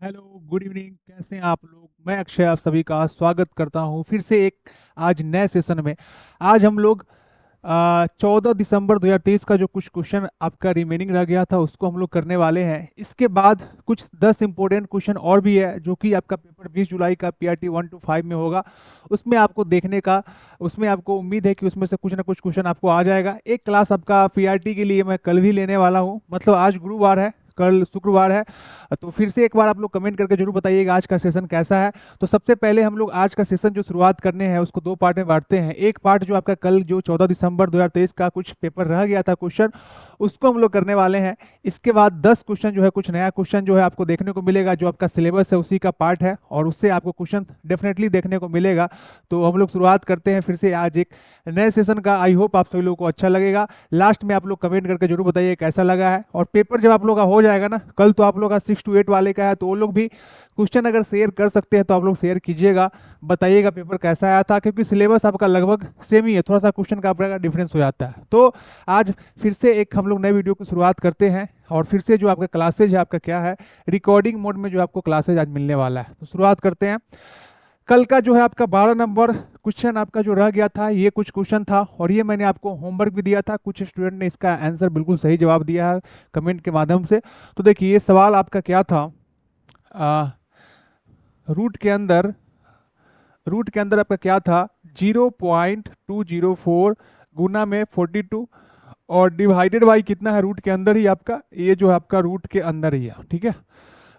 Hello, good evening. कैसे हैं आप लोग? मैं अक्षय आप सभी का स्वागत करता हूं फिर से एक आज नए सेशन में। आज हम लोग 14 दिसंबर 2023 का जो कुछ क्वेश्चन आपका रिमेनिंग रह गया था उसको हम लोग करने वाले हैं। इसके बाद कुछ 10 इंपॉर्टेंट क्वेश्चन और भी है जो कि आपका पेपर 20 जुलाई का पीआरटी 1 to 5 में होगा। उसमें आपको देखने का, उसमें आपको उम्मीद है कि उसमें से कुछ ना कुछ क्वेश्चन आपको आ जाएगा। एक क्लास आपका पीआरटी के लिए मैं कल भी लेने वाला हूँ, मतलब आज गुरुवार है, कल शुक्रवार है। तो फिर से एक बार आप लोग कमेंट करके जरूर बताइएगा आज का सेशन कैसा है। तो सबसे पहले हम लोग आज का सेशन जो शुरुआत करने हैं उसको दो पार्ट में बांटते हैं। एक पार्ट जो आपका कल जो 14 दिसंबर 2023 का कुछ पेपर रह गया था क्वेश्चन, उसको हम लोग करने वाले हैं। इसके बाद 10 क्वेश्चन जो है, कुछ नया क्वेश्चन जो है आपको देखने को मिलेगा, जो आपका सिलेबस है उसी का पार्ट है और उससे आपको क्वेश्चन डेफिनेटली देखने को मिलेगा। तो हम लोग शुरुआत करते हैं फिर से आज एक नए सेशन का। आई होप आप सभी लोगों को अच्छा लगेगा। लास्ट में आप लोग कमेंट करके जरूर बताइए कैसा लगा है। और पेपर जब आप लोग का हो जाएगा ना, कल तो आप लोग का 6 to 8 वाले का है, तो वो लोग भी क्वेश्चन अगर शेयर कर सकते हैं तो आप लोग शेयर कीजिएगा, बताइएगा पेपर कैसा आया था, क्योंकि सिलेबस आपका लगभग सेम ही है, थोड़ा सा क्वेश्चन का आपका डिफरेंस हो जाता है। तो आज फिर से एक हम लोग नए वीडियो की शुरुआत करते हैं और फिर से जो आपका क्लासेज है आपका क्या है, रिकॉर्डिंग मोड में जो आपको क्लासेज आज मिलने वाला है। तो शुरुआत करते हैं। कल का जो है आपका 12 नंबर क्वेश्चन आपका जो रह गया था, ये कुछ क्वेश्चन था और ये मैंने आपको होमवर्क भी दिया था। कुछ स्टूडेंट ने इसका आंसर बिल्कुल सही जवाब दिया है कमेंट के माध्यम से। तो देखिए ये सवाल आपका क्या था, रूट के अंदर, रूट के अंदर आपका क्या था, 0.204 गुना में 42 और डिवाइडेड बाई कितना है, रूट के अंदर ही आपका, ये जो है आपका रूट के अंदर ही है, ठीक है।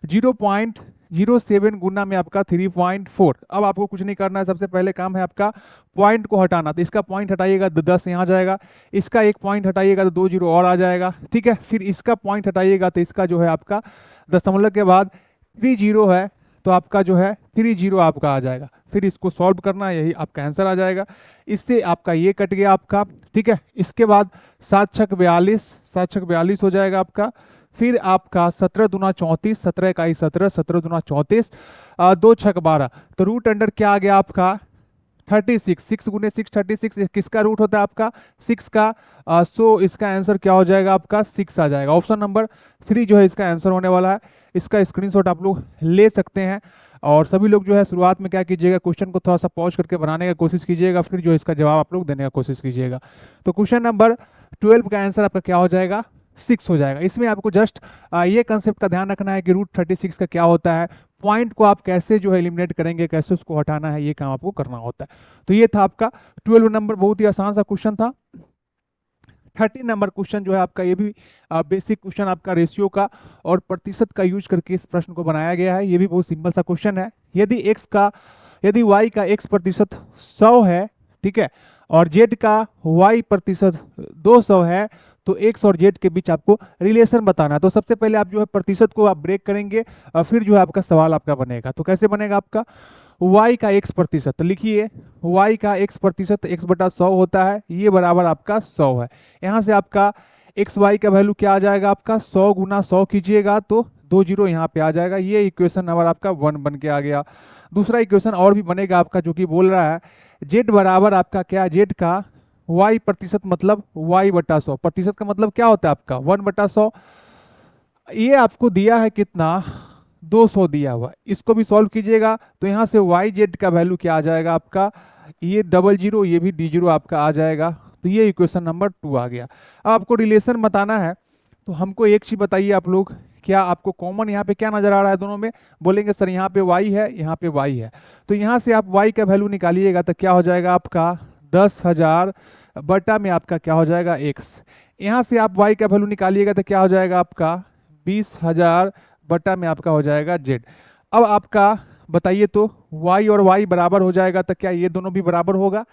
0.07 गुना में आपका 3.4। अब आपको कुछ नहीं करना है, सबसे पहले काम है आपका पॉइंट को हटाना। तो इसका पॉइंट हटाइएगा तो 10 यहाँ जाएगा, इसका एक पॉइंट हटाइएगा तो 2 जीरो और आ जाएगा, ठीक है। फिर इसका पॉइंट हटाइएगा तो इसका जो है आपका दशमलव के बाद 3 जीरो है, तो आपका जो है 3 जीरो आपका आ जाएगा। फिर इसको सॉल्व करना, यही आपका आंसर आ जाएगा। इससे आपका ये कट गया आपका, ठीक है। इसके बाद 7 छक 42, 7 छक 42 हो जाएगा आपका। फिर आपका 17 दूना 34, 17 इकाई 17, 17 दूना 34, 2 छक 12। तो रूट अंडर क्या आ गया आपका 36, 6 गुने 6 36। किसका रूट होता है आपका 6 का। सो इसका आंसर क्या हो जाएगा आपका 6 आ जाएगा। ऑप्शन नंबर 3 जो है इसका आंसर होने वाला है। इसका स्क्रीनशॉट आप लोग ले सकते हैं। और सभी लोग जो है शुरुआत में क्या कीजिएगा, क्वेश्चन को थोड़ा सा पॉज करके बनाने का कोशिश कीजिएगा, फिर जो है इसका जवाब आप लोग देने का कोशिश कीजिएगा। तो क्वेश्चन नंबर 12 का आंसर आपका क्या हो जाएगा 6 हो जाएगा। इसमें आपको जस्ट ये कंसेप्ट का ध्यान रखना है कि रूट 36 का क्या होता है, पॉइंट को आप कैसे जो है एलिमिनेट करेंगे, कैसे उसको हटाना है, ये काम आपको करना होता है। तो ये था आपका 12 नंबर, बहुत ही आसान सा क्वेश्चन था। 13 नंबर क्वेश्चन जो है आपका, ये भी बेसिक क्वेश्चन आपका रेशियो का और प्रतिशत का यूज करके इस प्रश्न को बनाया गया है। ये भी बहुत सिंपल सा क्वेश्चन है। यदि y का x प्रतिशत 100 है, ठीक है, और z का y प्रतिशत 200 है, तो x और z के बीच आपको रिलेशन बताना है। तो सबसे पहले आप जो है प्रतिशत को आप ब्रेक करेंगे और फिर जो है आपका सवाल आपका बनेगा। तो कैसे बनेगा आपका, y का x प्रतिशत, तो लिखिए y का x प्रतिशत x बटा 100 होता है, ये बराबर आपका 100 है। यहाँ से आपका एक्स वाई का वैल्यू क्या आ जाएगा आपका 100 गुना 100 कीजिएगा तो 2 जीरो यहाँ पे आ जाएगा। ये इक्वेशन नंबर आपका 1 बन के आ गया। दूसरा इक्वेशन और भी बनेगा आपका, जो कि बोल रहा है z बराबर आपका क्या, z का y प्रतिशत मतलब y बटा 100। प्रतिशत का मतलब क्या होता है आपका 1/100। ये आपको दिया है कितना 200 दिया हुआ, इसको भी सॉल्व कीजिएगा तो यहाँ से वाई जेड का वैल्यू क्या आ जाएगा आपका, ये डबल जीरो, ये भी डी जीरो आपका आ जाएगा। तो ये इक्वेशन नंबर 2 आ गया। अब आपको रिलेशन बताना है, तो हमको एक चीज बताइए आप लोग, क्या आपको कॉमन यहाँ पे क्या नजर आ रहा है दोनों में? बोलेंगे सर यहाँ पे y है, यहाँ पे y है। तो यहाँ से आप y का वैल्यू निकालिएगा तो क्या हो जाएगा आपका 10,000 बटा में आपका क्या हो जाएगा x। यहाँ से आप y का वैल्यू निकालिएगा तो क्या हो जाएगा आपका 20,000 बटा में आपका हो जाएगा z। अब आपका बताइए तो y और y बराबर हो जाएगा तो क्या ये दोनों भी बराबर होगा?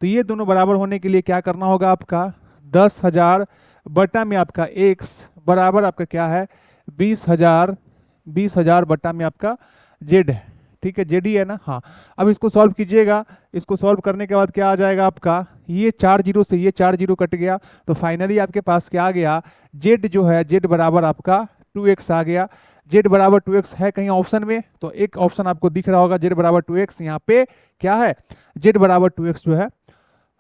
तो ये दोनों बराबर होने के लिए क्या करना होगा आपका 10,000 बटा में आपका x बराबर आपका क्या है 20,000, 20,000 बटा में आपका z है, ठीक है, जेड ही है ना, हाँ। अब इसको सॉल्व कीजिएगा, इसको सॉल्व करने के बाद क्या आ जाएगा आपका, ये 4 जीरो से ये 4 जीरो कट गया, तो फाइनली आपके पास क्या आ गया, जेड जो है जेड बराबर आपका 2x आ गया। जेड बराबर 2x है कहीं ऑप्शन में? तो एक ऑप्शन आपको दिख रहा होगा जेड बराबर 2x, यहाँ पे क्या है जेड बराबर 2x जो है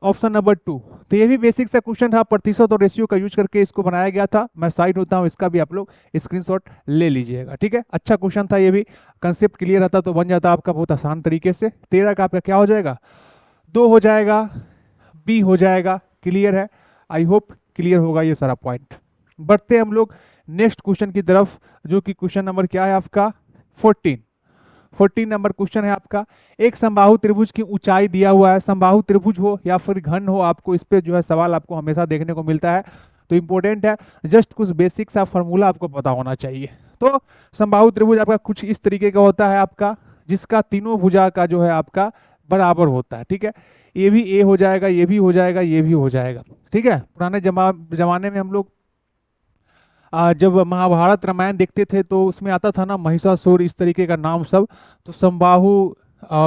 ऑप्शन नंबर 2। तो ये भी बेसिक सा क्वेश्चन था, प्रतिशत और रेशियो का यूज करके इसको बनाया गया था। मैं साइड होता हूँ, इसका भी आप लोग स्क्रीनशॉट ले लीजिएगा, ठीक है। अच्छा क्वेश्चन था ये भी, कंसेप्ट क्लियर रहता तो बन जाता आपका बहुत आसान तरीके से। 13 का आपका क्या हो जाएगा, 2 हो जाएगा, बी हो जाएगा। क्लियर है, आई होप क्लियर होगा ये सारा पॉइंट। बढ़ते हम लोग नेक्स्ट क्वेश्चन की तरफ, जो कि क्वेश्चन नंबर क्या है आपका 14 नंबर क्वेश्चन है आपका। एक समबाहु त्रिभुज की ऊंचाई दिया हुआ है, समबाहु त्रिभुज हो या फिर घन हो, आपको इस पे जो है सवाल आपको हमेशा देखने को मिलता है, तो इंपॉर्टेंट है, जस्ट कुछ बेसिक सा फॉर्मूला आपको पता होना चाहिए। तो समबाहु त्रिभुज आपका कुछ इस तरीके का होता है आपका, जिसका तीनों भुजा का जो है आपका बराबर होता है, ठीक है। ये भी ए हो जाएगा, ये भी हो जाएगा, ये भी हो जाएगा, ठीक है। पुराने जमाने में हम लोग जब महाभारत रामायण देखते थे तो उसमें आता था ना महिषासुर, इस तरीके का नाम सब, तो समबाहु,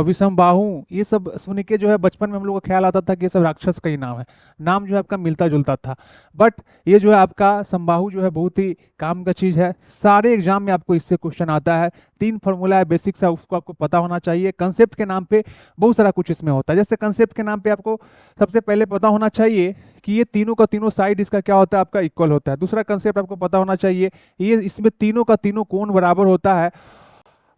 विषमबाहु, ये सब सुन के जो है बचपन में हम लोग को ख्याल आता था कि ये सब राक्षस का ही नाम है, नाम जो है आपका मिलता जुलता था। बट ये जो है आपका समबाहु जो है बहुत ही काम का चीज़ है, सारे एग्जाम में आपको इससे क्वेश्चन आता है। 3 फॉर्मूला है बेसिक सा, उसको आपको पता होना चाहिए। कंसेप्ट के नाम पे बहुत सारा कुछ इसमें होता है, जैसे कंसेप्ट के नाम पे आपको सबसे पहले पता होना चाहिए कि ये तीनों का तीनों साइड इसका क्या होता है आपका इक्वल होता है। दूसरा कंसेप्ट आपको पता होना चाहिए, ये इसमें तीनों का तीनों कोण बराबर होता है,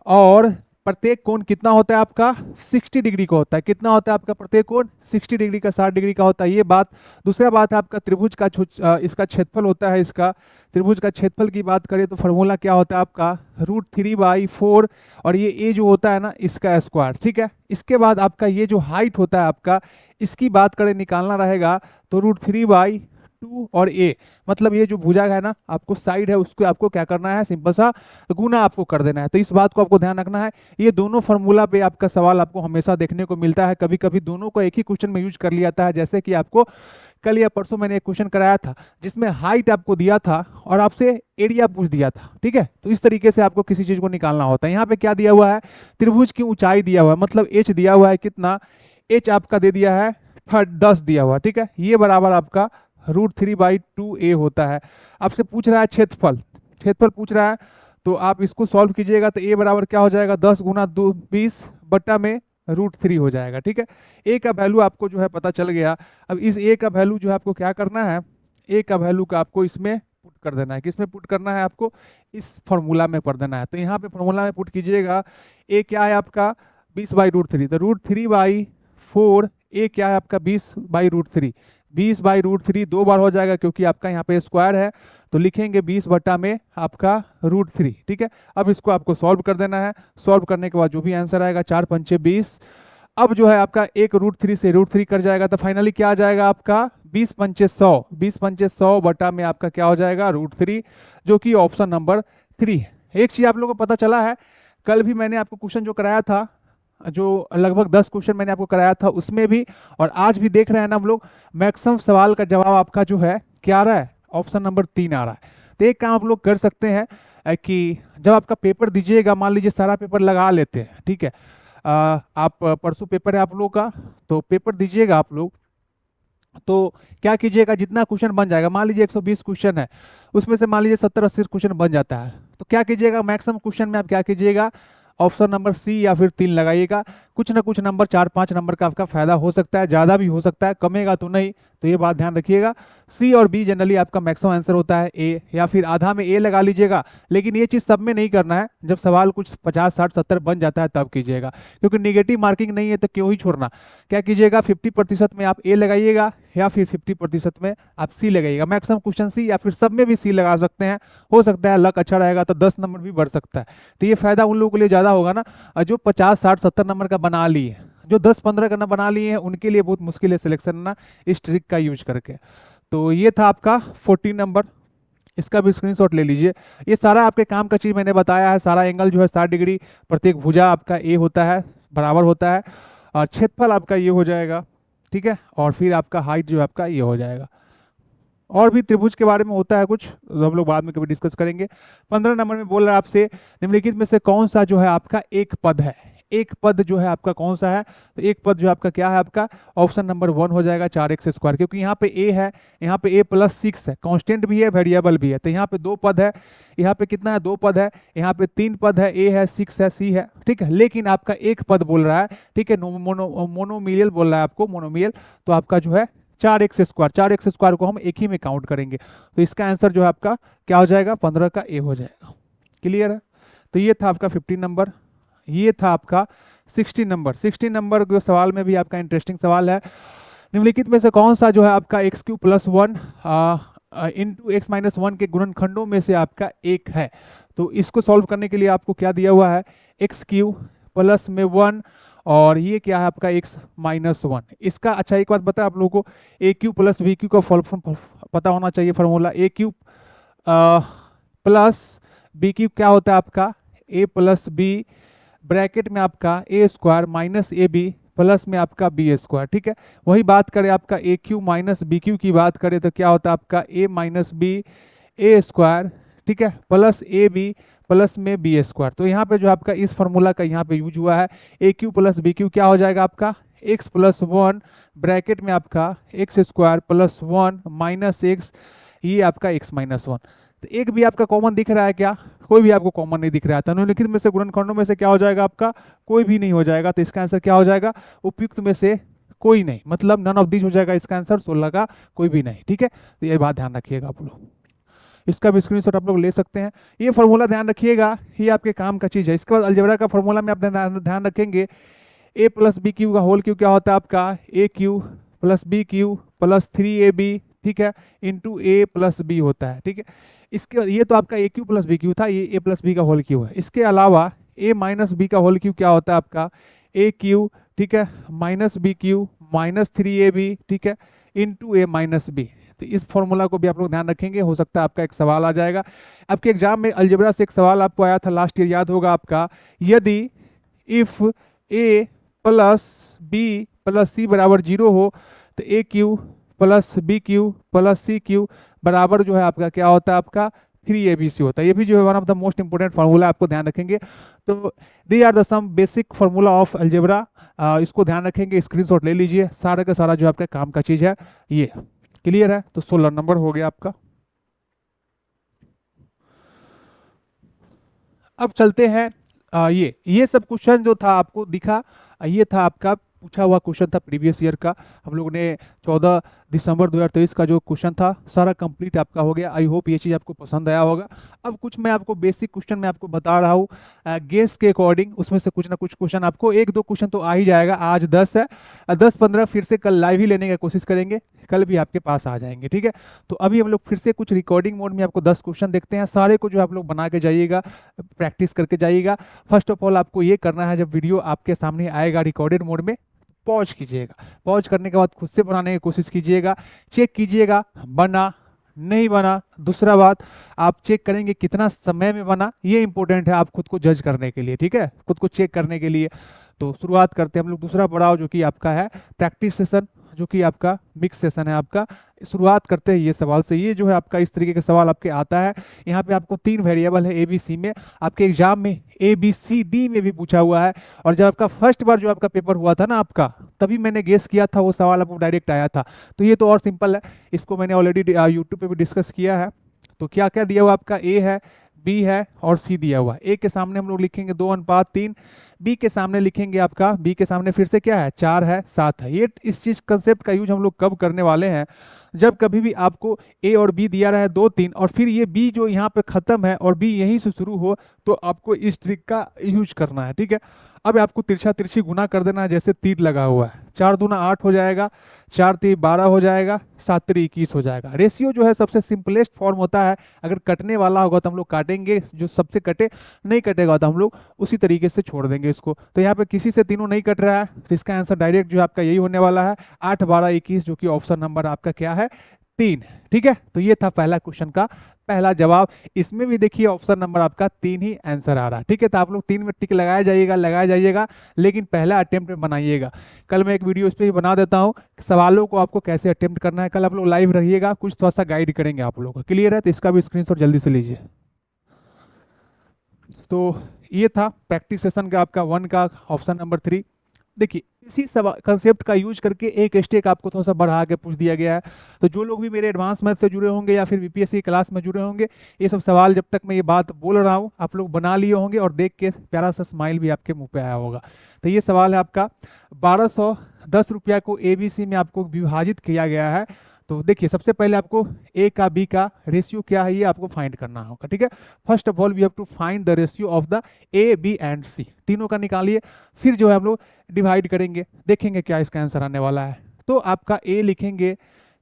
और प्रत्येक कोण कितना होता है आपका 60 डिग्री का होता है। कितना होता है आपका प्रत्येक कोण 60 डिग्री का, 60 डिग्री का होता है, ये बात। दूसरा बात है आपका त्रिभुज का इसका क्षेत्रफल होता है, इसका त्रिभुज का क्षेत्रफल की बात करें तो फॉर्मूला क्या होता है आपका √3/4, और ये ए जो होता है ना इसका स्क्वायर, ठीक है। इसके बाद आपका ये जो हाइट होता है आपका, इसकी बात करें निकालना रहेगा तो √3/2 और ए, मतलब ये जो भुजा है ना आपको साइड है उसको आपको क्या करना है, सिंपल सा गुना आपको कर देना है। तो इस बात को आपको ध्यान रखना है, ये दोनों फॉर्मूला पे आपका सवाल आपको हमेशा देखने को मिलता है। कभी कभी दोनों को एक ही क्वेश्चन में यूज कर लिया जाता है, जैसे कि आपको कल या परसों मैंने एक क्वेश्चन कराया था जिसमें हाइट आपको दिया था और आपसे एरिया पूछ दिया था, ठीक है। तो इस तरीके से आपको किसी चीज को निकालना होता है। यहाँ पे क्या दिया हुआ है, त्रिभुज की ऊंचाई दिया हुआ है, मतलब एच दिया हुआ है, कितना एच आपका दे दिया है 10 दिया हुआ, ठीक है। ये बराबर आपका √3/2a होता है। आपसे पूछ रहा है क्षेत्रफल, क्षेत्रफल पूछ रहा है, तो आप इसको सॉल्व कीजिएगा तो a बराबर क्या हो जाएगा 10 × 2 20 बट्टा में √3 हो जाएगा, ठीक है। a का वैल्यू आपको जो है पता चल गया। अब इस a का वैल्यू जो है आपको क्या करना है, a का वैल्यू का आपको इसमें पुट कर देना है। किसमें पुट करना है, आपको इस फॉर्मूला में कर देना है। तो यहाँ पे फॉर्मूला में पुट कीजिएगा, a क्या है आपका 20/√3, तो √3/4, a क्या है आपका 20/√3, 20/√3 2 बार हो जाएगा क्योंकि आपका यहाँ पे स्क्वायर है, तो लिखेंगे 20 बटा में आपका √3, ठीक है। अब इसको आपको सॉल्व कर देना है। सॉल्व करने के बाद जो भी आंसर आएगा 4 पंचे 20, अब जो है आपका एक √3 से √3 कट जाएगा, तो फाइनली क्या आ जाएगा आपका 20 पंचे 100, 20 पंचे 100 बटा में आपका क्या हो जाएगा √3, जो कि ऑप्शन नंबर 3 है। एक चीज आप लोगों को पता चला है, कल भी मैंने आपको क्वेश्चन जो कराया था, जो लगभग 10 क्वेश्चन मैंने आपको कराया था उसमें भी, और आज भी देख रहे हैं ना हम लोग, मैक्सिमम सवाल का जवाब आपका जो है क्या आ रहा है, ऑप्शन नंबर 3 आ रहा है। तो एक काम आप लोग कर सकते हैं कि जब आपका पेपर दीजिएगा, मान लीजिए सारा पेपर लगा लेते हैं, ठीक है। आप परसों पेपर है आप लोगों का, तो पेपर दीजिएगा आप लोग, तो क्या कीजिएगा, जितना क्वेश्चन बन जाएगा, मान लीजिए 120 क्वेश्चन है, उसमें से मान लीजिए 70-80 क्वेश्चन बन जाता है, तो क्या कीजिएगा, मैक्सिमम क्वेश्चन में आप क्या कीजिएगा, ऑप्शन नंबर सी या फिर 3 लगाइएगा। कुछ ना कुछ नंबर 4-5 नंबर का आपका फायदा हो सकता है, ज़्यादा भी हो सकता है, कमेगा तो नहीं, तो ये बात ध्यान रखिएगा। सी और बी जनरली आपका मैक्सिमम आंसर होता है ए, या फिर आधा में ए लगा लीजिएगा। लेकिन ये चीज़ सब में नहीं करना है, जब सवाल कुछ 50, 60, 70 बन जाता है तब कीजिएगा, क्योंकि निगेटिव मार्किंग नहीं है तो क्यों ही छोड़ना। क्या कीजिएगा 50% में आप ए लगाइएगा या फिर 50% में आप सी लगाइएगा। मैक्सिमम क्वेश्चन सी या फिर सब में भी सी लगा सकते हैं, हो सकता है लक अच्छा रहेगा तो 10 नंबर भी बढ़ सकता है। तो ये फायदा उन लोगों के लिए ज़्यादा होगा ना जो 50, 60, 70 नंबर का बना लिए, जो 10-15 का बना लिए हैं उनके लिए बहुत मुश्किल है सिलेक्शन ना इस ट्रिक का यूज करके। तो ये था आपका 14 नंबर, इसका भी स्क्रीनशॉट ले लीजिए। ये सारा आपके काम का चीज़ मैंने बताया है, सारा एंगल जो है 60 डिग्री, प्रत्येक भुजा आपका ए होता है, बराबर होता है, और क्षेत्रफल आपका ये हो जाएगा, ठीक है। और फिर आपका हाइट जो है आपका ये हो जाएगा। और भी त्रिभुज के बारे में होता है कुछ, हम लोग बाद में कभी डिस्कस करेंगे। 15 नंबर में बोल रहा है आपसे, निम्नलिखित में से कौन सा जो है आपका एक पद है। एक पद जो है आपका कौन सा है, तो एक पद जो आपका क्या है, आपका ऑप्शन नंबर 1 हो जाएगा 4x², क्योंकि यहाँ पे a है, यहाँ पे a+6 है, कांस्टेंट भी है वेरिएबल भी है, तो यहाँ पे 2 पद है, यहाँ पे कितना है, 2 पद है, यहाँ पे 3 पद है, a है, 6 है, c है, ठीक है, लेकिन आपका एक पद बोल रहा है, ठीक है, मोनोमियल बोल रहा है आपको, मोनोमियल, तो आपका जो है 4x² को हम एक ही में काउंट करेंगे, तो इसका आंसर जो है आपका क्या हो जाएगा, 15 का ए हो जाएगा। क्लियर है? तो ये था आपका 15 नंबर, ये था आपका 16 नंबर। 16 नंबर के सवाल में भी आपका इंटरेस्टिंग सवाल है, निम्नलिखित में से कौन सा जो है आपका x³ + 1 इंटू x-1 के गुणनखंडों में से आपका एक है। तो इसको सॉल्व करने के लिए आपको क्या दिया हुआ है, x³ प्लस में 1 और ये क्या है आपका x-1। इसका अच्छा एक बात बता आप लोगों को, a³ + b³ का फॉर्म पता होना चाहिए, फार्मूला a³ प्लस b³ क्या होता है आपका a + b ब्रैकेट में आपका a² माइनस ab प्लस में आपका b², ठीक है। वही बात करें आपका a³ माइनस b³ की बात करें तो क्या होता है आपका a माइनस b a², ठीक है, प्लस ab प्लस में b²। तो यहाँ पे जो आपका इस फार्मूला का यहाँ पे यूज हुआ है, a³ + b³ क्या हो जाएगा आपका x + 1 ब्रैकेट में आपका x² + 1 माइनस x, ये आपका x-1। तो एक भी आपका कॉमन दिख रहा है क्या, कोई भी आपको कॉमन नहीं दिख रहा था, निम्नलिखित में से गुणनखंडों में से क्या हो जाएगा आपका, कोई भी नहीं हो जाएगा, तो इसका आंसर क्या हो जाएगा, उपयुक्त में से कोई नहीं, मतलब नन ऑफ दिस हो जाएगा इसका आंसर, 16 का कोई भी नहीं, ठीक है। तो ये बात ध्यान रखिएगा आप लोग, इसका भी स्क्रीनशॉट आप लोग ले सकते हैं। ये फार्मूला ध्यान रखिएगा, ये आपके काम का चीज है। इसके बाद अलजेब्रा का फार्मूला में आप ध्यान रखेंगे, a + b³ का होल क्यूब क्या होता है आपका a³ + b³ + 3ab, ठीक है, इंटू a + b होता है, ठीक है। इसके ये तो आपका a³ + b³ था, ये a + b का होल क्यूब है। इसके अलावा a - b का होल क्यूब क्या होता है आपका a³, ठीक है, माइनस b³ माइनस 3ab, ठीक है, इंटू a - b। तो इस फॉर्मूला को भी आप लोग ध्यान रखेंगे, हो सकता है आपका एक सवाल आ जाएगा आपके एग्जाम में। अलजेब्रा से एक सवाल आपको आया था लास्ट ईयर, याद होगा आपका, यदि इफ a + b + c = 0 हो तो a³ + b³ + c³ बराबर जो है आपका क्या होता है आपका 3abc होता है। ये भी जो है one of the most important formula आपको ध्यान रखेंगे। तो they are the some basic formula of algebra, इसको ध्यान रखेंगे, स्क्रीनशॉट ले लीजिए, सारा का सारा जो आपका काम का चीज है ये क्लियर है। तो 16 नंबर हो गया आपका। अब चलते हैं ये सब क्वेश्चन जो था आपको दिखा, ये था आपका पूछा हुआ क्वेश्चन था प्रीवियस ईयर का। हम लोग ने 14 दिसंबर 2023 का जो क्वेश्चन था सारा कंप्लीट आपका हो गया। आई होप ये चीज़ आपको पसंद आया होगा। अब कुछ मैं आपको बेसिक क्वेश्चन मैं आपको बता रहा हूँ गेस के अकॉर्डिंग, उसमें से कुछ ना कुछ क्वेश्चन आपको, 1-2 क्वेश्चन तो आ ही जाएगा। आज 10 है, 10-15 फिर से कल लाइव ही लेने की कोशिश करेंगे, कल भी आपके पास आ जाएंगे, ठीक है। तो अभी हम लोग फिर से कुछ रिकॉर्डिंग मोड में आपको 10 क्वेश्चन देखते हैं, सारे को जो आप लोग बना के जाइएगा, प्रैक्टिस करके जाइएगा। फर्स्ट ऑफ ऑल आपको ये करना है, जब वीडियो आपके सामने आएगा रिकॉर्डेड मोड में, पॉज कीजिएगा। पॉज करने के बाद खुद से बनाने की कोशिश कीजिएगा, चेक कीजिएगा बना नहीं बना। दूसरा बात, आप चेक करेंगे कितना समय में बना, ये इंपॉर्टेंट है आप खुद को जज करने के लिए, ठीक है, खुद को चेक करने के लिए। तो शुरुआत करते हैं हम लोग दूसरा पड़ाव जो कि आपका है प्रैक्टिस सेशन, जो कि आपका मिक्स सेशन है आपका। शुरुआत करते हैं ये सवाल से। ये जो है आपका इस तरीके का सवाल आपके आता है। यहाँ पे आपको 3 वेरिएबल है ABC में, आपके एग्जाम में ABCD में भी पूछा हुआ है। और जब आपका फर्स्ट बार जो आपका पेपर हुआ था ना आपका, तभी मैंने गेस किया था, वो सवाल आपको डायरेक्ट आया था। तो ये तो और सिंपल है, इसको मैंने ऑलरेडी यूट्यूब पे भी डिस्कस किया है। तो क्या क्या दिया हुआ आपका, A है, B है और C दिया हुआ है। A के सामने हम लोग लिखेंगे 2:3, B के सामने लिखेंगे आपका, B के सामने फिर से क्या है 4 है 7 है। ये इस चीज कंसेप्ट का यूज हम लोग कब करने वाले हैं, जब कभी भी आपको A और B दिया रहा है 2-3 और फिर ये B जो यहाँ पे खत्म है और B यहीं से शुरू हो, तो आपको इस ट्रिक का यूज करना है, ठीक है। अब आपको तिरछा तिरछी गुना कर देना है, जैसे तीर लगा हुआ है। 4 दूना 8 हो जाएगा, 4 3 12 हो जाएगा, 7 3 21 हो जाएगा। रेशियो जो है सबसे सिंपलेस्ट फॉर्म होता है, अगर कटने वाला होगा तो हम लोग काटेंगे, जो सबसे कटे, नहीं कटेगा तो हम लोग उसी तरीके से छोड़ देंगे इसको। तो यहाँ पे किसी से तीनों नहीं कट रहा है, तो इसका आंसर डायरेक्ट जो आपका यही होने वाला है 8 12 21, जो कि ऑप्शन नंबर आपका क्या है 3, ठीक है। तो ये था पहला क्वेश्चन का पहला जवाब। इसमें भी देखिए ऑप्शन नंबर आपका 3 ही आंसर आ रहा है, ठीक है। तो आप लोग 3 में टिक लगाया जाइएगा, लेकिन पहला अटेम्प्ट में बनाइएगा। कल मैं एक वीडियो इस पर भी बना देता हूँ, सवालों को आपको कैसे अटेम्प्ट करना है। कल आप लोग लाइव रहिएगा, कुछ थोड़ा सा गाइड करेंगे आप लोगों को, क्लियर है। तो इसका भी स्क्रीनशॉट जल्दी से लीजिए। तो ये था प्रैक्टिस सेशन का आपका 1 का ऑप्शन नंबर 3। देखिए इसी सब कंसेप्ट का यूज करके एक स्टेक आपको थोड़ा सा बढ़ा के पूछ दिया गया है। तो जो लोग भी मेरे एडवांस मैथ से जुड़े होंगे या फिर बीपीएससी क्लास में जुड़े होंगे, ये सब सवाल जब तक मैं ये बात बोल रहा हूँ आप लोग बना लिए होंगे और देख के प्यारा सा स्माइल भी आपके मुंह पे आया होगा। तो ये सवाल है आपका 1210 रुपया को ABC में आपको विभाजित किया गया है। तो देखिए सबसे पहले आपको ए का बी का रेशियो क्या है ये आपको फाइंड करना होगा, ठीक है। First of all we have to find the ratio of the A B and C, तीनों का निकालिए। फिर जो है हम लोग डिवाइड करेंगे, देखेंगे क्या इसका आंसर आने वाला है। तो आपका ए लिखेंगे,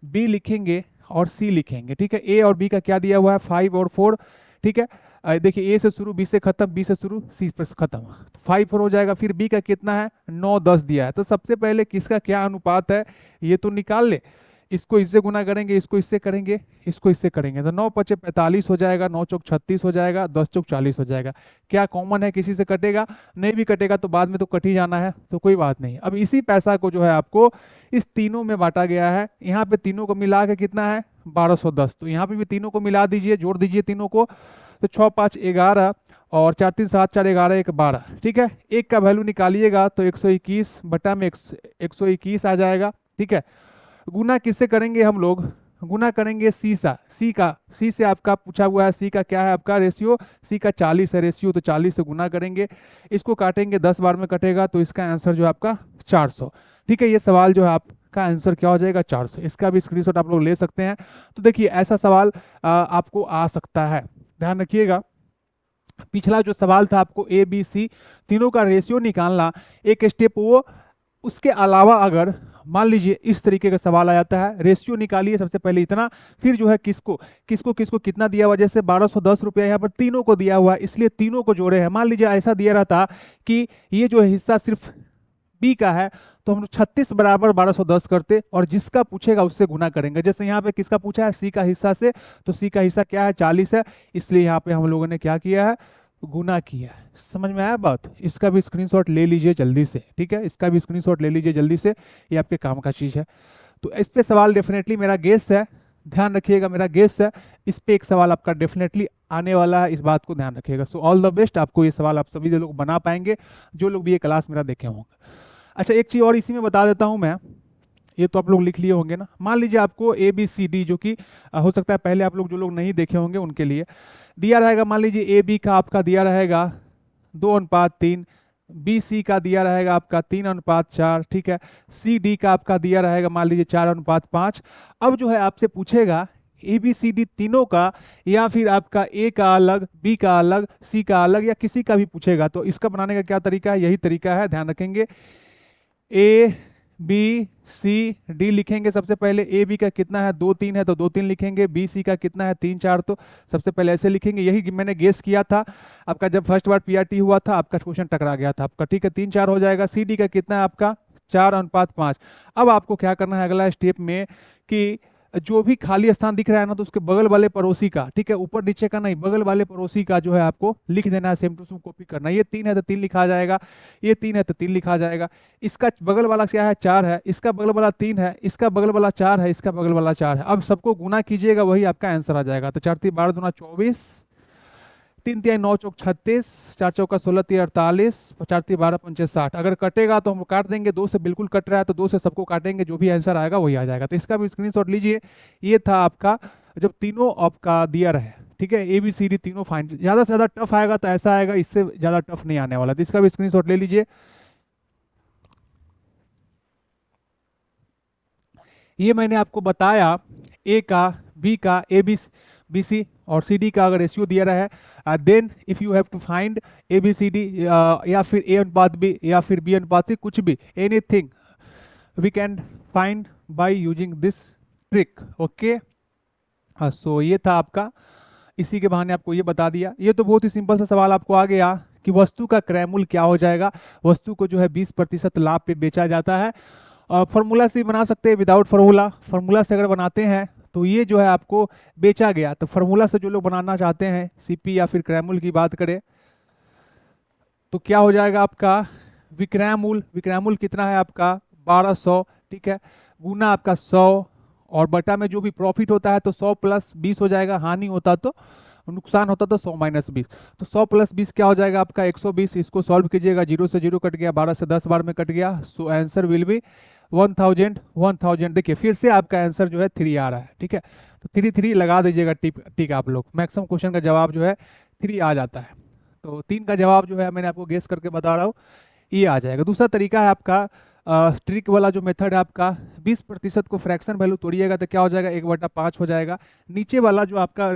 बी लिखेंगे और सी लिखेंगे, ठीक है। ए और बी का क्या दिया हुआ है 5 और 4, ठीक है। देखिए ए से शुरू बी से खत्म, बी से शुरू सी पर खत्म, 5 4 हो जाएगा। फिर बी का कितना है 9 10 दिया है। तो सबसे पहले किसका क्या अनुपात है ये तो निकाल ले। इसको इससे गुना करेंगे, इसको इससे करेंगे, इसको इससे करेंगे, तो 9 5 45 हो जाएगा, 9 चौक 36 हो जाएगा, 10 चौक 40 हो जाएगा। क्या कॉमन है, किसी से कटेगा नहीं, भी कटेगा तो बाद में तो कट ही जाना है, तो कोई बात नहीं। अब इसी पैसा को जो है आपको इस तीनों में बांटा गया है। यहाँ पे तीनों को मिला के कितना है 1210, तो यहाँ पे भी तीनों को मिला दीजिए, जोड़ दीजिए तीनों को। तो 6 5 11 और 4 3 7 4 11 1 12, ठीक है। एक का वैल्यू निकालिएगा तो 121 बटा में 121 आ जाएगा, ठीक है। गुना किससे करेंगे हम लोग, गुना करेंगे सी सा, सी से आपका पूछा हुआ है, सी का क्या है आपका रेशियो, सी का 40 है रेशियो, तो 40 से गुना करेंगे, इसको काटेंगे 10 बार में कटेगा, तो इसका आंसर जो है आपका 400, ठीक है। ये सवाल जो है आपका आंसर क्या हो जाएगा 400। इसका भी स्क्रीनशॉट आप लोग ले सकते हैं। तो देखिए ऐसा सवाल आपको आ सकता है, ध्यान रखिएगा। पिछला जो सवाल था आपको ए बी सी तीनों का रेशियो निकालना, एक स्टेप वो, उसके अलावा अगर मान लीजिए इस तरीके का सवाल आ जाता है, रेशियो निकालिए सबसे पहले इतना, फिर जो है किसको किसको किसको कितना दिया हुआ, जैसे 1210 रुपया यहाँ पर तीनों को दिया हुआ है इसलिए तीनों को जोड़े हैं। मान लीजिए ऐसा दिया रहता कि ये जो हिस्सा सिर्फ बी का है तो हम 36 बराबर 1210 करते और जिसका पूछेगा उससे गुना करेंगे। जैसे यहाँ पे किसका पूछा है सी का हिस्सा से, तो सी का हिस्सा क्या है 40 है, इसलिए यहाँ पे हम लोगों ने क्या किया है गुना किया है। समझ में आया बात। इसका भी स्क्रीनशॉट ले लीजिए जल्दी से, ठीक है। इसका भी स्क्रीनशॉट ले लीजिए जल्दी से, ये आपके काम का चीज है। तो इस पे सवाल डेफिनेटली मेरा गेस है, ध्यान रखिएगा मेरा गेस है, इस पे एक सवाल आपका डेफिनेटली आने वाला है, इस बात को ध्यान रखिएगा। सो ऑल द बेस्ट, आपको ये सवाल आप सभी लोग बना पाएंगे जो लोग भी ये क्लास मेरा देखे होंगे। अच्छा एक चीज और इसी में बता देता हूं मैं, ये तो आप लोग लिख लिए होंगे ना। मान लीजिए आपको ए बी सी डी, जो कि हो सकता है पहले आप लोग जो लोग नहीं देखे होंगे उनके लिए दिया रहेगा। मान लीजिए ए बी का आपका दिया रहेगा 2:3, बी सी का दिया रहेगा आपका 3:4, ठीक है। सी डी का आपका दिया रहेगा मान लीजिए 4:5। अब जो है आपसे पूछेगा ए बी सी डी तीनों का, या फिर आपका ए का अलग, बी का अलग, सी का अलग, या किसी का भी पूछेगा। तो इसका बनाने का क्या तरीका है, यही तरीका है, ध्यान रखेंगे। ए बी सी डी लिखेंगे सबसे पहले, ए बी का कितना है 2 3 है तो 2 3 लिखेंगे, बी सी का कितना है 3 4, तो सबसे पहले ऐसे लिखेंगे। यही मैंने गेस किया था आपका, जब फर्स्ट बार पीआरटी हुआ था आपका क्वेश्चन टकरा गया था आपका, ठीक है। 3 4 हो जाएगा। सी डी का कितना है आपका 4:5। अब आपको क्या करना है अगला स्टेप में कि जो भी खाली स्थान दिख रहा है ना, तो उसके बगल वाले पड़ोसी का, ठीक है, ऊपर नीचे का नहीं, बगल वाले पड़ोसी का जो है आपको लिख देना है, सेम टू सेम कॉपी करना है। ये 3 है तो 3 लिखा जाएगा, ये 3 है तो 3 लिखा जाएगा। इसका बगल वाला क्या है 4 है, इसका बगल वाला 3 है, इसका बगल वाला 4 है, इसका बगल वाला 4 है। अब सबको गुना कीजिएगा, वही आपका आंसर आ जाएगा। तो 4 3 12 दूना 24, 3 3 9 चौक 36, 4 चौका 16 3 48, 4 3 12 5 60। अगर कटेगा तो हम काट देंगे, 2 से बिल्कुल कट रहा है तो 2 से सबको काटेंगे, जो भी आंसर आएगा वही आ जाएगा। तो इसका भी स्क्रीनशॉट लीजिए। ये था आपका जब तीनों आपका दिया रहे, ठीक है, ए बी सी डी तीनों फाइंड। ज्यादा से ज्यादा टफ आएगा तो ऐसा आएगा, इससे ज्यादा टफ नहीं आने वाला। तो इसका भी स्क्रीनशॉट ले लीजिए। ये मैंने आपको बताया ए का, बी का, ए बी सी और सी डी का अगर रेशियो दिया रहा है, then if you have to find A B C D, या फिर ए अनुपात बी या फिर बी अनुपात सी, कुछ भी, anything we can find by using this trick. Okay, so ये था आपका, इसी के बहाने आपको ये बता दिया। ये तो बहुत ही सिंपल सा सवाल आपको आ गया कि वस्तु का क्रय मूल्य क्या हो जाएगा। वस्तु को जो है 20% लाभ पे बेचा जाता है। फॉर्मूला से बना सकते हैं, विदाउट फॉर्मूला। फॉर्मूला से अगर बनाते हैं तो ये जो है आपको बेचा गया। तो फॉर्मूला से जो लोग बनाना चाहते हैं, सीपी या फिर क्रय मूल्य की बात करें, तो क्या हो जाएगा आपका विक्रय मूल्य। विक्रय मूल्य कितना है आपका 1200, ठीक है, गुना आपका 100 और बटा में जो भी प्रॉफिट होता है तो 100 + 20 हो जाएगा, हानि होता तो नुकसान होता तो 100 माइनस 20। तो 100 प्लस 20 क्या हो जाएगा आपका 120। इसको सॉल्व कीजिएगा, 0 से 0 कट गया, 12 से 10 बार में कट गया। So answer will be 1000। देखिए फिर से आपका आंसर जो है 3 आ रहा है, ठीक है। तो 3 लगा दीजिएगा टिक टिक आप लोग। मैक्सिमम क्वेश्चन का जवाब जो है 3 आ जाता है। तो 3 का जवाब जो है मैंने आपको गेस करके बता रहा हूँ, ये आ जाएगा। दूसरा तरीका है आपका ट्रिक वाला जो मेथड है आपका, 20% को फ्रैक्शन वैल्यू तोड़िएगा तो क्या हो जाएगा 1/5 हो जाएगा। नीचे वाला जो आपका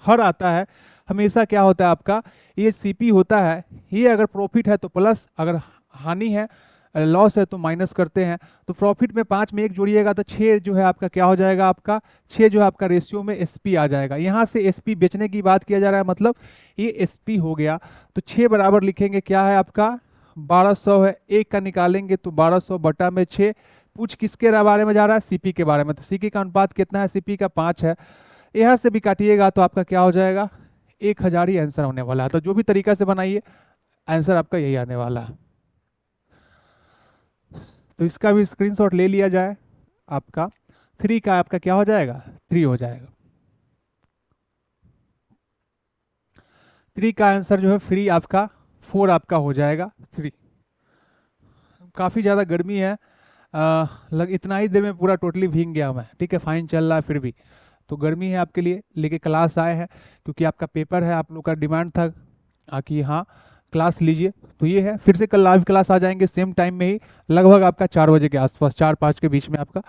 हर आता है हमेशा क्या होता है आपका, ये सीपी होता है। ये अगर प्रॉफिट है तो प्लस, अगर हानि है लॉस है तो माइनस करते हैं। तो प्रॉफिट में 5 में 1 जोड़िएगा तो 6 जो है आपका क्या हो जाएगा, आपका 6 जो है आपका रेशियो में एसपी आ जाएगा। यहाँ से एसपी बेचने की बात किया जा रहा है, मतलब ये एसपी हो गया। तो 6 बराबर लिखेंगे क्या है आपका 1200 है, 1 का निकालेंगे तो 1200 बटा में 6। पूछ किसके बारे में जा रहा है, सीपी के बारे में। तो सीपी का अनुपात कितना है, सीपी का 5 है। यहाँ से भी काटिएगा तो आपका क्या हो जाएगा 1000 ही आंसर होने वाला है। तो जो भी तरीका से बनाइए आंसर आपका यही आने वाला है। तो इसका भी स्क्रीनशॉट ले लिया जाए, आपका 3 का आपका क्या हो जाएगा 3 हो जाएगा। 3 का आंसर जो है फ्री आपका 4 आपका हो जाएगा 3। काफ़ी ज़्यादा गर्मी है, इतना ही देर में पूरा टोटली भीग गया मैं, ठीक है। फाइन चल रहा है फिर भी, तो गर्मी है आपके लिए लेके क्लास आए हैं, क्योंकि आपका पेपर है, आप लोग का डिमांड था कि हाँ क्लास लीजिए। तो ये है, फिर से कल लाइव क्लास आ जाएंगे सेम टाइम में ही, लगभग आपका 4 बजे के आसपास, 4-5 के बीच में आपका।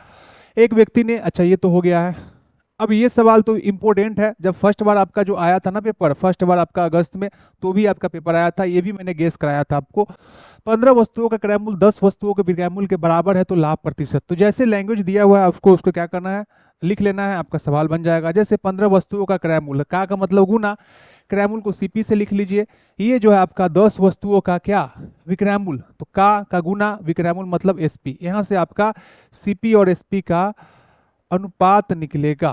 एक व्यक्ति ने, अच्छा ये तो हो गया है। अब ये सवाल तो इम्पोर्टेंट है, जब फर्स्ट बार आपका जो आया था ना पेपर, फर्स्ट बार आपका अगस्त में, तो भी आपका पेपर आया था, ये भी मैंने गेस कराया था आपको। 15 वस्तुओं का क्रयमूल्य 10 वस्तुओं के विक्रयमूल्य के बराबर है तो लाभ प्रतिशत। तो जैसे लैंग्वेज दिया हुआ है आपको उसको क्या करना है, लिख लेना है, आपका सवाल बन जाएगा। जैसे 15 वस्तुओं का क्रयमूल्य, का मतलब गुना, क्रयमूल्य को सीपी से लिख लीजिए। ये जो है आपका 10 वस्तुओं का क्या विक्रयमूल्य, तो का गुना विक्रयमूल्य मतलब एसपी। यहाँ से आपका सीपी और एसपी का अनुपात निकलेगा,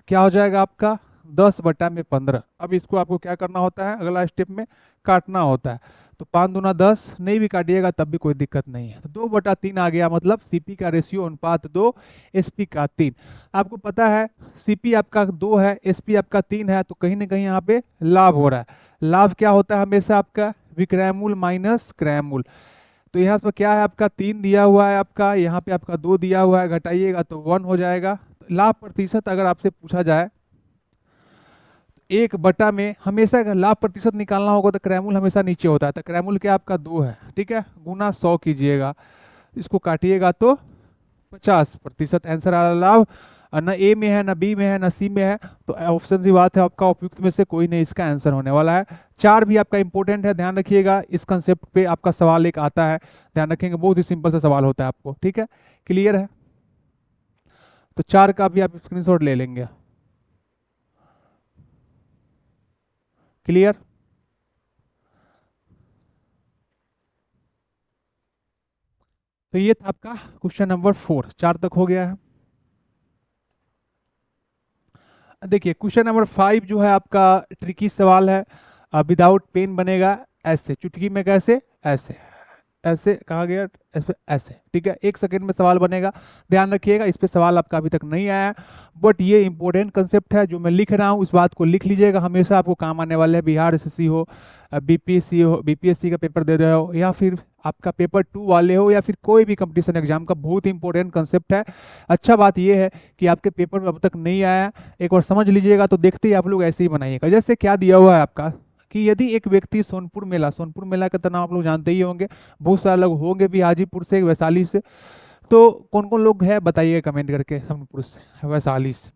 क्या हो जाएगा आपका 10 बटा में 15। अब इसको आपको क्या करना होता है, अगला स्टेप में काटना होता है। तो 5 दूना 10, नहीं भी काटिएगा तब भी कोई दिक्कत नहीं है। तो 2/3 आ गया, मतलब सीपी का रेशियो अनुपात 2, एसपी का 3। आपको पता है सीपी आपका 2 है, एसपी आपका 3 है, तो कहीं ना कहीं यहाँ पे लाभ हो रहा है। लाभ क्या होता है हमेशा आपका विक्रयमूल्य माइनस क्रयमूल्य। तो यहाँ पर क्या है आपका 3 दिया हुआ है, आपका यहाँ पे आपका 2 दिया हुआ है, घटाइएगा तो 1 हो जाएगा। लाभ प्रतिशत अगर आपसे पूछा जाए 1 बटा में, हमेशा लाभ प्रतिशत निकालना होगा तो क्रयमूल्य हमेशा नीचे होता है। तो क्रयमूल्य क्या आपका 2 है, ठीक है, गुना 100 कीजिएगा, इसको काटिएगा तो 50% आंसर आ रहा। लाभ न ए में है, न बी में है, न सी में है, तो ऑप्शन की बात है आपका उपयुक्त में से कोई नहीं इसका आंसर होने वाला है। 4 भी आपका इंपॉर्टेंट है, ध्यान रखिएगा, इस कंसेप्ट पे आपका सवाल एक आता है, ध्यान रखेंगे, बहुत ही सिंपल सा सवाल होता है आपको, ठीक है, क्लियर है। तो 4 का भी आप स्क्रीनशॉट ले लेंगे, क्लियर। तो ये था आपका क्वेश्चन नंबर 4, 4 तक हो गया है। देखिए क्वेश्चन नंबर 5 जो है आपका ट्रिकी सवाल है। विदाउट पेन बनेगा ऐसे, चुटकी में कैसे, ऐसे, ऐसे कहा गया, ऐसे ऐसे, ठीक है, 1 सेकंड में सवाल बनेगा। ध्यान रखिएगा, इस पे सवाल आपका अभी तक नहीं आया, बट ये इंपॉर्टेंट कंसेप्ट है जो मैं लिख रहा हूँ, इस बात को लिख लीजिएगा, हमेशा आपको काम आने वाले हैं। बिहार एसएससी हो, बीपीएससी हो, बीपीएससी का पेपर दे रहे हो, या फिर आपका पेपर 2 वाले हो, या फिर कोई भी कंपटीशन एग्जाम का, बहुत ही इंपॉर्टेंट कंसेप्ट है। अच्छा बात यह है कि आपके पेपर में अब तक नहीं आया, एक बार समझ लीजिएगा, तो देखते ही आप लोग ऐसे ही बनाइएगा। जैसे क्या दिया हुआ है आपका कि यदि एक व्यक्ति सोनपुर मेला का तो नाम आप लोग जानते ही होंगे, बहुत सारे लोग होंगे भी हाजीपुर से, वैशाली से, तो कौन कौन लोग हैं बताइए कमेंट करके, सोनपुर से, वैशाली से।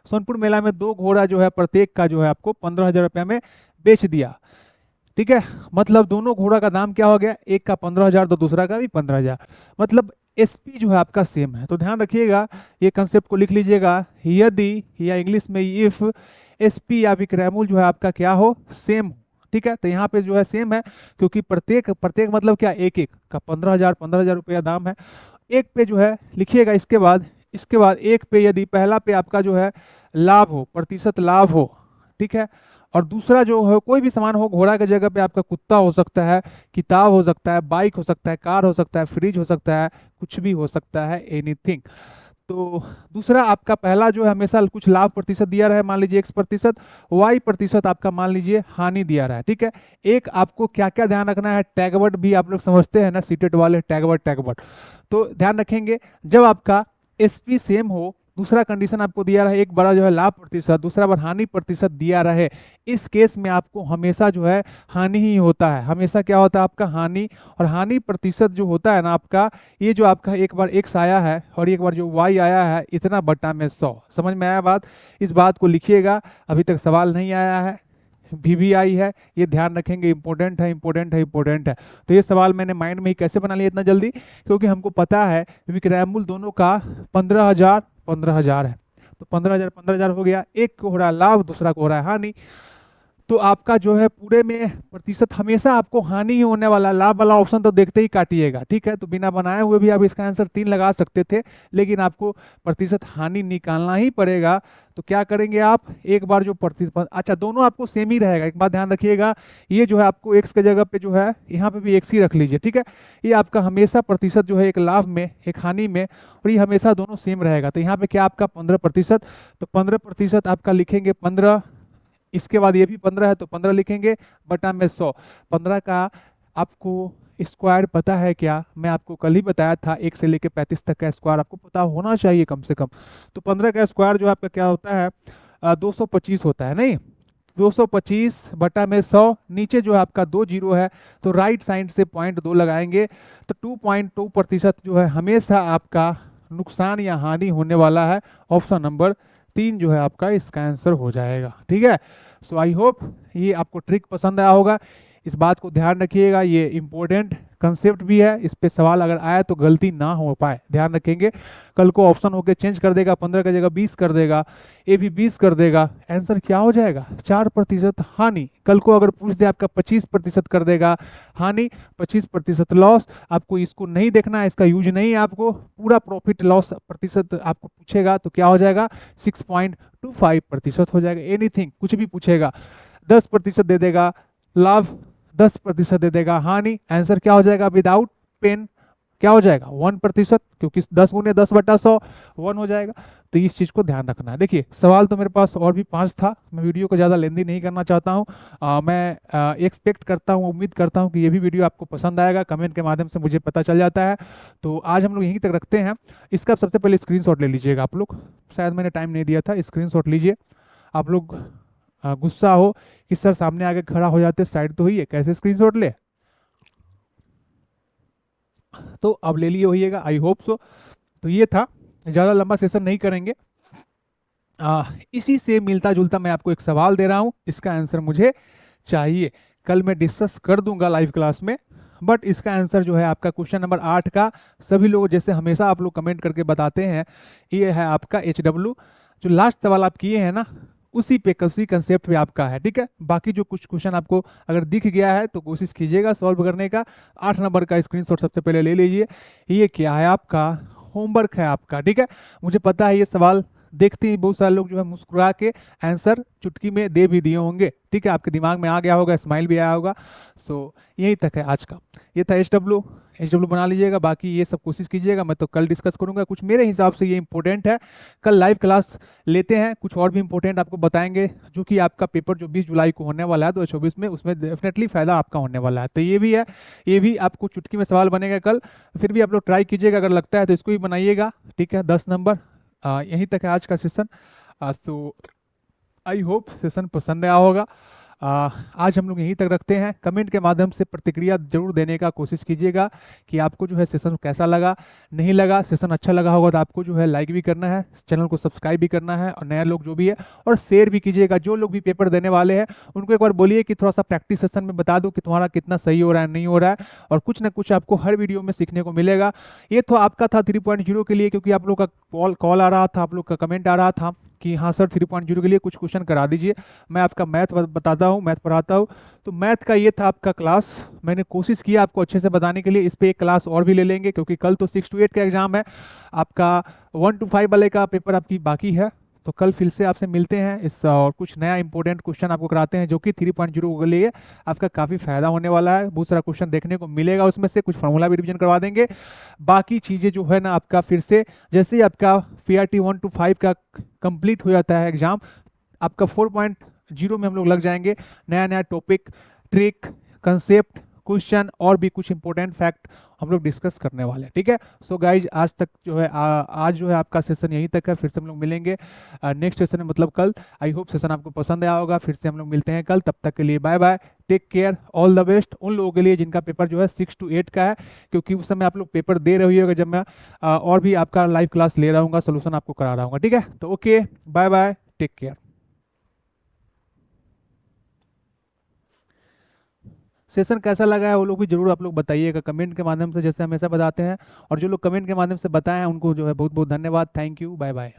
सोनपुर मेला में 2 घोड़ा जो है प्रत्येक का जो है आपको 15,000 रुपये में बेच दिया, ठीक है। मतलब दोनों घोड़ा का दाम क्या हो गया, एक का 15,000 तो दूसरा का भी 15,000, मतलब एसपी जो है आपका सेम है। तो ध्यान रखिएगा, ये कंसेप्ट को लिख लीजिएगा, यदि, या इंग्लिश में इफ एसपी या विक्रयमूल्य जो है आपका क्या हो, सेम हो, ठीक है। तो यहाँ पे जो है सेम है, क्योंकि प्रत्येक प्रत्येक मतलब क्या, एक एक का 15,000 रुपया दाम है। एक पे जो है लिखिएगा, इसके बाद एक पे यदि पहला पे आपका जो है लाभ हो, प्रतिशत लाभ हो, ठीक है, और दूसरा जो है कोई भी सामान हो, घोड़ा की जगह पे आपका कुत्ता हो सकता है, किताब हो सकता है, बाइक हो सकता है, कार हो सकता है, फ्रिज हो सकता है, कुछ भी हो सकता है, एनीथिंग। तो दूसरा आपका पहला जो है हमेशा कुछ लाभ प्रतिशत दिया रहा है, मान लीजिए x%, y% आपका मान लीजिए हानि दिया रहा है, ठीक है। एक आपको क्या क्या ध्यान रखना है, टैगवर्ड भी आप लोग समझते हैं ना, सीटेट वाले टैगवर्ड, तो ध्यान रखेंगे जब आपका एसपी सेम हो, दूसरा कंडीशन आपको दिया रहा है, एक बार जो है लाभ प्रतिशत, दूसरा बार हानि प्रतिशत दिया रहे, इस केस में आपको हमेशा जो है हानि ही होता है, हमेशा क्या होता है आपका हानि। और हानि प्रतिशत जो होता है ना आपका, ये जो आपका एक बार x आया है और एक बार जो y आया है, इतना बटा में 100, समझ में आया बात। इस बात को लिखिएगा, अभी तक सवाल नहीं आया है, VBI है, ये ध्यान रखेंगे, इंपॉर्टेंट है, इंपॉर्टेंट है, इंपॉर्टेंट है। तो ये सवाल मैंने माइंड में ही कैसे बना लिया इतना जल्दी, क्योंकि हमको पता है विक्रयमूल्य दोनों का 15,000 है, तो 15,000 हो गया, एक को हो रहा है लाभ, दूसरा को हो रहा है हानि। तो आपका जो है पूरे में प्रतिशत हमेशा आपको हानि ही होने वाला, लाभ वाला ऑप्शन तो देखते ही काटिएगा, ठीक है। तो बिना बनाए हुए भी आप इसका आंसर 3 लगा सकते थे, लेकिन आपको प्रतिशत हानि निकालना ही पड़ेगा। तो क्या करेंगे आप, एक बार जो प्रतिशत, अच्छा दोनों आपको सेम ही रहेगा, एक बात ध्यान रखिएगा, ये जो है आपको x के जगह पे जो है यहाँ पे भी x ही रख लीजिए, ठीक है। ये आपका हमेशा प्रतिशत जो है एक लाभ में एक हानि में, और ये हमेशा दोनों सेम रहेगा। तो यहाँ पे क्या आपका 15%, तो 15% आपका लिखेंगे 15, इसके बाद ये भी 15 है तो 15 लिखेंगे, बटा में 100। 15 का आपको स्क्वायर पता है क्या, मैं आपको कल ही बताया था, 1 से लेकर 35 तक का स्क्वायर आपको पता होना चाहिए कम से कम। तो 15 का स्क्वायर जो आपका क्या होता है, 225 होता है, नहीं 225 बटा में 100, नीचे जो है आपका 2 जीरो है, तो राइट साइड से 0.2 लगाएंगे, तो 2.2% जो है हमेशा आपका नुकसान या हानि होने वाला है। ऑप्शन नंबर 3 जो है आपका इसका आंसर हो जाएगा, ठीक है। सो आई होप ये आपको ट्रिक पसंद आया होगा, इस बात को ध्यान रखिएगा, ये इंपॉर्टेंट कंसेप्ट भी है, इस पे सवाल अगर आया तो गलती ना हो पाए, ध्यान रखेंगे। कल को ऑप्शन होके चेंज कर देगा, 15 की जगह 20 कर देगा, ए भी 20 कर देगा, आंसर क्या हो जाएगा 4% हानि। कल को अगर पूछ दे आपका 25% कर देगा हानि, 25% लॉस। आपको इसको नहीं देखना है, इसका यूज नहीं है, आपको पूरा प्रॉफिट लॉस प्रतिशत आपको पूछेगा तो क्या हो जाएगा 6.25% हो जाएगा। एनीथिंग कुछ भी पूछेगा, 10% दे देगा लाभ, 10% दे देगा हानि, आंसर क्या हो जाएगा विदाउट पेन, क्या हो जाएगा 1%, क्योंकि 10 गुने 10 बटा 100 1 हो जाएगा। तो इस चीज को ध्यान रखना है। देखिए सवाल तो मेरे पास और भी 5 था, मैं वीडियो को ज़्यादा लेंदी नहीं करना चाहता हूँ। मैं एक्सपेक्ट करता हूँ, उम्मीद करता हूँ कि ये भी वीडियो आपको पसंद आएगा, कमेंट के माध्यम से मुझे पता चल जाता है। तो आज हम लोग यहीं तक रखते हैं। इसका सबसे पहले स्क्रीनशॉट ले लीजिएगा आप लोग, शायद मैंने टाइम नहीं दिया था, स्क्रीनशॉट लीजिए। आप लोग गुस्सा हो कि सर सामने आके खड़ा हो जाते, साइड तो ही है, कैसे स्क्रीनशॉट ले, तो अब ले लिए होइएगा, आई होप सो। तो ये था, ज़्यादा लंबा सेशन नहीं करेंगे। इसी से मिलता जुलता मैं आपको एक सवाल दे रहा हूँ, इसका आंसर मुझे चाहिए। कल मैं डिस्कस कर दूंगा लाइव क्लास में, बट इसका आंसर जो है आपका क्वेश्चन नंबर 8 का, सभी लोग जैसे हमेशा आप लोग कमेंट करके बताते हैं, ये है आपका HW। जो लास्ट सवाल आप किए हैं ना, उसी पे उसी कंसेप्ट पे आपका है, ठीक है। बाकी जो कुछ क्वेश्चन आपको अगर दिख गया है तो कोशिश कीजिएगा सॉल्व करने का। 8 नंबर का स्क्रीनशॉट सबसे पहले ले लीजिए। ये क्या है आपका होमवर्क है आपका, ठीक है। मुझे पता है ये सवाल देखते ही बहुत सारे लोग जो है मुस्कुरा के आंसर चुटकी में दे भी दिए होंगे, ठीक है, आपके दिमाग में आ गया होगा, स्माइल भी आया होगा। सो यही तक है आज का, ये था HW बना लीजिएगा। बाकी ये सब कोशिश कीजिएगा, मैं तो कल डिस्कस करूंगा, कुछ मेरे हिसाब से ये इंपॉर्टेंट है। कल लाइव क्लास लेते हैं, कुछ और भी इंपॉर्टेंट आपको बताएंगे, जो कि आपका पेपर जो 20 जुलाई को होने वाला है 2024 में, उसमें डेफिनेटली फायदा आपका होने वाला है। तो ये भी है, ये भी आपको चुटकी में सवाल बनेगा कल, फिर भी आप लोग ट्राई कीजिएगा, अगर लगता है तो इसको भी बनाइएगा, ठीक है। 10 नंबर। यहीं तक है आज का session. So I hope session पसंद आया होगा। आज हम लोग यहीं तक रखते हैं। कमेंट के माध्यम से प्रतिक्रिया जरूर देने का कोशिश कीजिएगा कि आपको जो है सेशन कैसा लगा, नहीं लगा। सेशन अच्छा लगा होगा तो आपको जो है लाइक भी करना है, चैनल को सब्सक्राइब भी करना है, और नया लोग जो भी है, और शेयर भी कीजिएगा। जो लोग भी पेपर देने वाले हैं उनको एक बार बोलिए कि थोड़ा सा प्रैक्टिस सेशन में बता दो कि तुम्हारा कितना सही हो रहा है, नहीं हो रहा है, और कुछ ना कुछ आपको हर वीडियो में सीखने को मिलेगा। ये तो आपका था 3.0 के लिए, क्योंकि आप लोग का कॉल आ रहा था, आप लोग का कमेंट आ रहा था कि हाँ सर 3.0 के लिए कुछ क्वेश्चन करा दीजिए। मैं आपका मैथ बताता हूँ, मैथ पढ़ाता हूँ। तो मैथ का ये था आपका क्लास, मैंने कोशिश किया आपको अच्छे से बताने के लिए। इस पे एक क्लास और भी ले लेंगे, क्योंकि कल तो 6 to 8 का एग्जाम है आपका, 1 to 5 वाले का पेपर आपकी बाकी है। तो कल फिर से आपसे मिलते हैं इस और कुछ नया इंपॉर्टेंट क्वेश्चन आपको कराते हैं जो कि 3.0 के लिए आपका काफ़ी फायदा होने वाला है। बहुत सारा क्वेश्चन देखने को मिलेगा, उसमें से कुछ फार्मूला भी रिवीजन करवा देंगे। बाकी चीज़ें जो है ना आपका फिर से जैसे ही आपका PRT 1 to 5 का कंप्लीट हो जाता है एग्जाम, आपका 4.0 में हम लोग लग जाएंगे। नया नया टॉपिक, ट्रिक, कंसेप्ट, क्वेश्चन और भी कुछ इंपॉर्टेंट फैक्ट हम लोग डिस्कस करने वाले हैं। ठीक है, सो गाइज आज तक जो है आज जो है आपका सेशन यहीं तक है। फिर से हम लोग मिलेंगे नेक्स्ट सेशन में, मतलब कल। आई होप सेशन आपको पसंद आया होगा। फिर से हम लोग मिलते हैं कल, तब तक के लिए bye bye, take care, all the best उन लोगों के लिए जिनका पेपर जो है 6 to 8 का है, क्योंकि उस समय आप लोग पेपर दे रहे होगा जब मैं और भी आपका लाइव क्लास ले रहा हूँ, सोल्यूशन आपको करा रहा हूँ। ठीक है, तो okay, bye bye, take care. Session कैसा लगा है वो लोग भी जरूर आप लोग बताइएगा कमेंट के माध्यम से, जैसे हमेशा बताते हैं। और जो लोग कमेंट के माध्यम से बताएं उनको जो है बहुत बहुत धन्यवाद, थैंक यू, बाय बाय।